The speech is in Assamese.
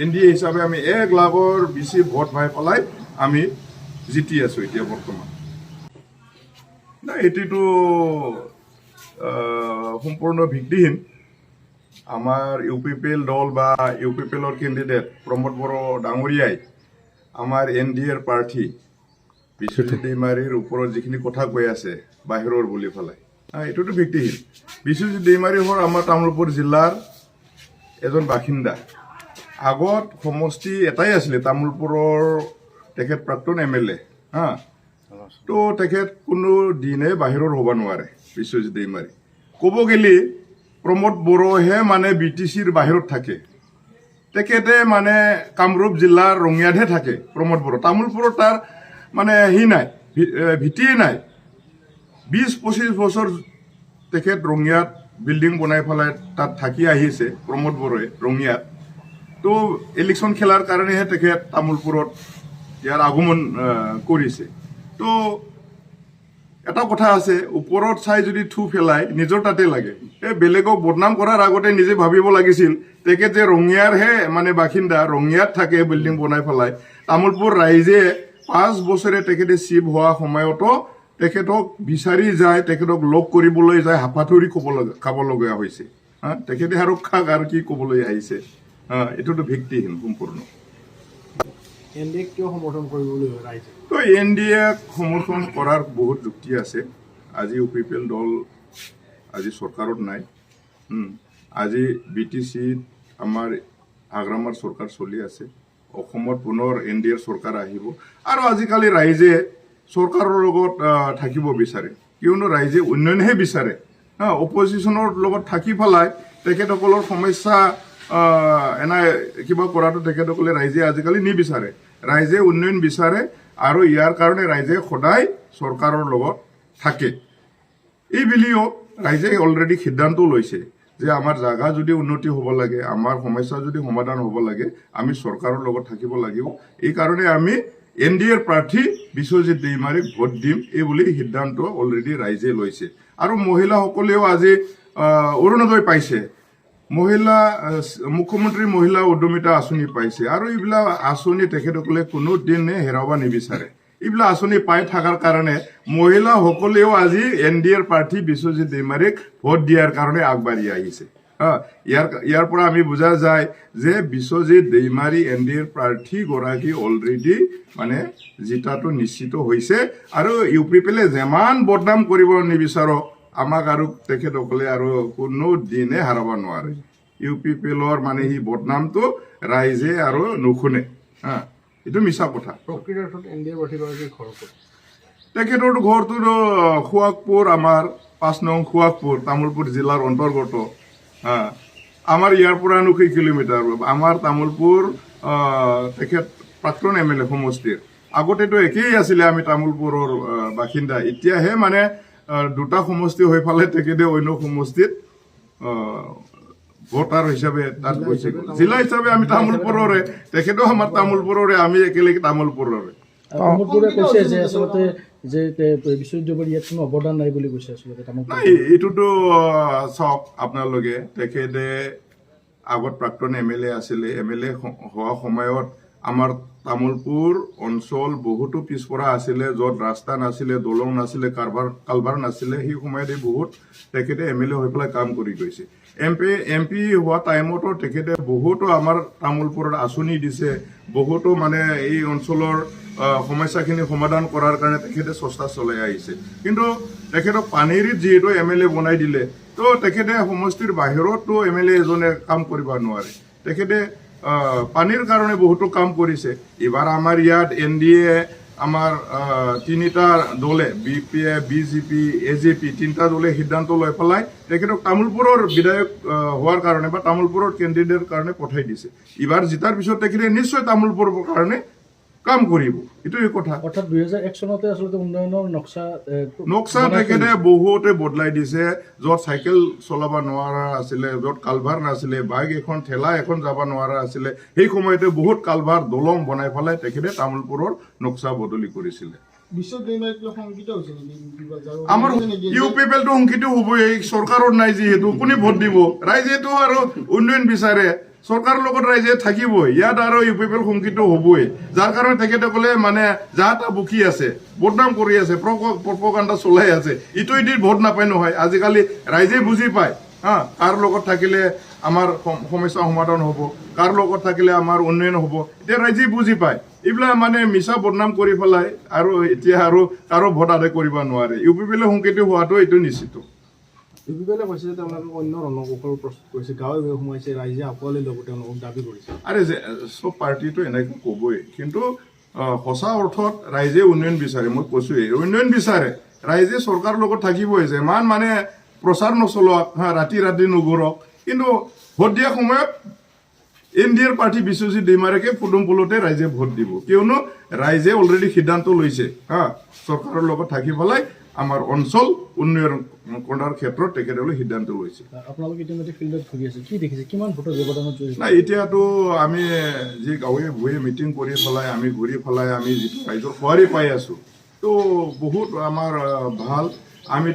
এনডিএ হিচাপে আমি 1 লাখৰ বেছি ভোট পাই পেলাই আমি জিতি আছোঁ এতিয়া বৰ্তমান। এইটোতো সম্পূৰ্ণ ভিত্তিহীন। আমাৰ UPPL দল বা UPPLৰ কেণ্ডিডেট প্ৰমোদ বড়ো ডাঙৰীয়াই আমাৰ NDAৰ প্ৰাৰ্থী বিশ্বজিৎ দৈমাৰীৰ ওপৰত যিখিনি কথা কৈ আছে বাহিৰৰ বুলি পেলাই, এইটোতো ভিত্তিহীন। বিশ্বজিৎ দৈমাৰী হ'ল আমাৰ তামোলপুৰ জিলাৰ এজন বাসিন্দা। আগত সমষ্টি এটাই আছিলে তামোলপুৰৰ, তেখেত প্ৰাক্তন MLA। তো তেখেত কোনো দিনে বাহিৰৰ হ'ব নোৱাৰে বিশ্বজিৎ দৈমাৰী। ক'ব গ'লে প্ৰমোদ বড়োহে মানে BTCৰ বাহিৰত থাকে। তেখেতে মানে কামৰূপ জিলাৰ ৰঙিয়াতহে থাকে প্ৰমোদ বড়ো। তামোলপুৰত তাৰ মানে নাই, ভিত্তিয়ে নাই। 20-25 বছৰ তেখেত ৰঙিয়াত বিল্ডিং বনাই পেলাই তাত থাকি আহিছে প্ৰমোদ বড়োৱে ৰঙিয়াত। তো ইলেকশ্যন খেলাৰ কাৰণেহে তেখেত তামোলপুৰত ইয়াৰ আগমন কৰিছে। তো এটা কথা আছে, ওপৰত চাই যদি থু পেলাই নিজৰ তাতে লাগে। বেলেগক বদনাম কৰাৰ আগতে নিজে ভাবিব লাগিছিল তেখেত যে ৰঙিয়াৰহে মানে বাসিন্দা, ৰঙিয়াত থাকে বিল্ডিং বনাই পেলাই। তামোলপুৰ ৰাইজে 5 বছৰে তেখেতে চিফ হোৱা সময়তো তেখেতক বিচাৰি যায়, তেখেতক লগ কৰিবলৈ যায়, হাপাথুৰি খাব লগা হৈছে। তেখেতে আৰু খাক আৰু কি ক'বলৈ আহিছে। এইটোতো ভিত্তিহীন সম্পূৰ্ণ। NDAক কিয় সমৰ্থন কৰিবলৈ ৰাইজে? তো NDAক সমৰ্থন কৰাৰ বহুত যুক্তি আছে। আজি UPPL দল আজি চৰকাৰত নাই। আজি BTCত আমাৰ আগ্ৰামাৰ চৰকাৰ চলি আছে। অসমত পুনৰ NDAৰ চৰকাৰ আহিব আৰু আজিকালি ৰাইজে চৰকাৰৰ লগত থাকিব বিচাৰে, কিয়নো ৰাইজে উন্নয়নহে বিচাৰে। অপজিশ্যনৰ লগত থাকি পেলাই তেখেতসকলৰ সমস্যা এনাই কিবা কৰাটো তেখেতসকলে ৰাইজে আজিকালি নিবিচাৰে। ৰাইজে উন্নয়ন বিচাৰে আৰু ইয়াৰ কাৰণে ৰাইজে সদায় চৰকাৰৰ লগত থাকে। এই বুলিও ৰাইজে অলৰেডি সিদ্ধান্ত লৈছে যে আমাৰ জাগা যদি উন্নতি হ'ব লাগে, আমাৰ সমস্যা যদি সমাধান হ'ব লাগে, আমি চৰকাৰৰ লগত থাকিব লাগিব। এই কাৰণে আমি NDAৰ প্ৰাৰ্থী বিশ্বজিৎ দৈমাৰীক ভোট দিম, এই বুলি সিদ্ধান্ত অলৰেডি ৰাইজে লৈছে। আৰু মহিলাসকলেও আজি অৰুণোদয় পাইছে, মুখ্যমন্ত্ৰী মহিলা উদ্যমিতা আঁচনি পাইছে। আৰু এইবিলাক আঁচনি তেখেতসকলে কোনো দিনে হেৰাব নিবিচাৰে। এইবিলাক আঁচনি পাই থকাৰ কাৰণে মহিলাসকলেও আজি NDAৰ প্ৰাৰ্থী বিশ্বজিৎ দৈমাৰীক ভোট দিয়াৰ কাৰণে আগবাঢ়ি আহিছে। ইয়াৰ পৰা আমি বুজা যায় যে বিশ্বজিৎ দৈমাৰী NDAৰ প্ৰাৰ্থীগৰাকী অলৰেডি মানে জিতাটো নিশ্চিত হৈছে। আৰু UPPLে যিমান বদনাম কৰিব নিবিচাৰক, আমাক আৰু তেখেতসকলে আৰু কোনো দিনে হাৰাব নোৱাৰে। UPPLৰ মানে সি বদনামটো ৰাইজে আৰু নুশুনে। এইটো মিছা কথা। প্ৰকৃত অৰ্থত NDAৰ প্ৰাৰ্থীগৰাকীৰ ঘৰ ক'ত? তেখেতৰ ঘৰটো সুৱাগপুৰ, আমাৰ 5 নং সুৱাগপুৰ, তামোলপুৰ জিলাৰ অন্তৰ্গত। আমাৰ ইয়াৰ পৰা 9 কিলোমিটাৰ। আমাৰ তামোলপুৰ তেখেত প্ৰাক্তন MLA সমষ্টিৰ। আগতেতো একেই আছিলে, আমি তামোলপুৰৰ বাসিন্দা। এতিয়াহে মানে 2টা সমষ্টি হৈ পেলাই তেখেতে অন্য সমষ্টিত ভোটাৰ হিচাপে তাত গৈছে। জিলা হিচাপে আমি তামোলপুৰৰে, তেখেতেও আমাৰ তামোলপুৰৰে, আমি একেলগে তামোলপুৰৰে। তামোলপুৰে কৈছে যে আচলতে যে বিশ্বজিৎ দৈমাৰীৰ ইয়াত কোনো অৱদান নাই বুলি কৈছে আচলতে তামোলপুৰ। এইটোতো চাওক আপোনালোকে, তেখেতে আগত প্ৰাক্তন MLA আছিলে। MLA হোৱা সময়ত আমাৰ তামোলপুৰ অঞ্চল বহুতো পিছপৰা আছিলে, য'ত ৰাস্তা নাছিলে, দলং নাছিলে, কালভাৰ নাছিলে। সেই সময়তে বহুত তেখেতে MLA হৈ পেলাই কাম কৰি গৈছে। MP হোৱা টাইমতো তেখেতে বহুতো আমাৰ তামোলপুৰত আঁচনি দিছে, বহুতো মানে এই অঞ্চলৰ সমস্যাখিনি সমাধান কৰাৰ কাৰণে তেখেতে চেষ্টা চলাই আহিছে। কিন্তু তেখেতক পানেৰীত যিহেতু MLA বনাই দিলে, তো তেখেতে সমষ্টিৰ বাহিৰতো MLA এজনে কাম কৰিব নোৱাৰে। তেখেতে পানীৰ কাৰণে বহুতো কাম কৰিছে। এইবাৰ আমাৰ ইয়াত NDA আমাৰ 3টা দলে, BPF, BJP, AJP 3টা দলে সিদ্ধান্ত লৈ পেলাই তেখেতক তামোলপুৰৰ বিধায়ক হোৱাৰ কাৰণে বা তামোলপুৰৰ কেণ্ডিডেটৰ কাৰণে পঠাই দিছে। এইবাৰ জিতাৰ পিছত তেখেতে নিশ্চয় তামোলপুৰৰ কাৰণে কাম কৰিব। এইটোৱে কথা। অৰ্থাৎ 2001 চনতে আচলতে উন্নয়নৰ নক্সা তেখেতে বহুতে বদলাই দিছে। য'ত চাইকেল চলাব নোৱাৰা আছিলে, য'ত কালভাৰ নাছিলে, বাইক এখন ঠেলা এখন যাব নোৱাৰা আছিলে, সেই সময়তে বহুত কালভাৰ দলং বনাই পেলাই তেখেতে তামোলপুৰৰ নক্সা বদলি কৰিছিলে। আমাৰ UPPLটো শংকিত হ'বই, চৰকাৰত নাই যিহেতু কোনে ভোট দিব। ৰাইজেতো আৰু উন্নয়ন বিচাৰে, চৰকাৰৰ লগত ৰাইজে থাকিবই ইয়াত আৰু ইউ পি পি এল শংকিত হ'বই যাৰ কাৰণে তেখেতসকলে মানে যা তা বকি আছে বদনাম কৰি আছে প্ৰপগাণ্ডা চলাই আছে ইটো ইটিত ভোট নাপায় নহয় আজিকালি ৰাইজে বুজি পায় হা কাৰ লগত থাকিলে আমাৰ সমস্যা সমাধান হ'ব কাৰ লগত থাকিলে আমাৰ উন্নয়ন হ'ব এতিয়া ৰাইজে বুজি পায় এইবিলাক মানে মিছা বদনাম কৰি পেলাই আৰু এতিয়া আৰু কাৰো ভোট আদায় কৰিব নোৱাৰে ইউ পি পি এলে শংকিত হোৱাটো এইটো নিশ্চিত ইউপিপিএলে কৈছে যে তেওঁলোকে অন্য ৰণকৌশল প্ৰস্তুত কৰিছে গাঁৱে গাঁৱে সোমাইছে ৰাইজে আঁকোৱালি ল'ব তেওঁলোকক দাবী কৰিছে আৰে চব পাৰ্টিটো এনেকৈ ক'বই কিন্তু সঁচা অৰ্থত ৰাইজে উন্নয়ন বিচাৰে মই কৈছোৱেই উন্নয়ন বিচাৰে ৰাইজে চৰকাৰৰ লগত থাকিবই যে ইমান মানে প্ৰচাৰ নচলোৱাক ৰাতি ৰাতি নুঘূৰক কিন্তু ভোট দিয়া সময়ত NDA পাৰ্টি বিশ্বজিৎ দৈমাৰীকে ফুডুম পুলতে ৰাইজে ভোট দিব কিয়নো ৰাইজে অলৰেডি সিদ্ধান্ত লৈছে চৰকাৰৰ লগত থাকি পেলাই আমাৰ অঞ্চল উন্নয়ন কৰাৰ ক্ষেত্ৰত তেখেতসকলে সিদ্ধান্ত লৈছে আপোনালোকে ইতিমধ্যে ফিল্ডত ঘূৰি আছে কি দেখিছে কিমান ভোটৰ ব্যৱধানত জড়িত নাই এতিয়াতো আমি যি গাঁৱে ভূঞে মিটিং কৰি পেলাই আমি ঘূৰি পেলাই আমি যিটো ৰাইজৰ সঁহাৰি পাই আছো তো বহুত আমাৰ ভাল আমি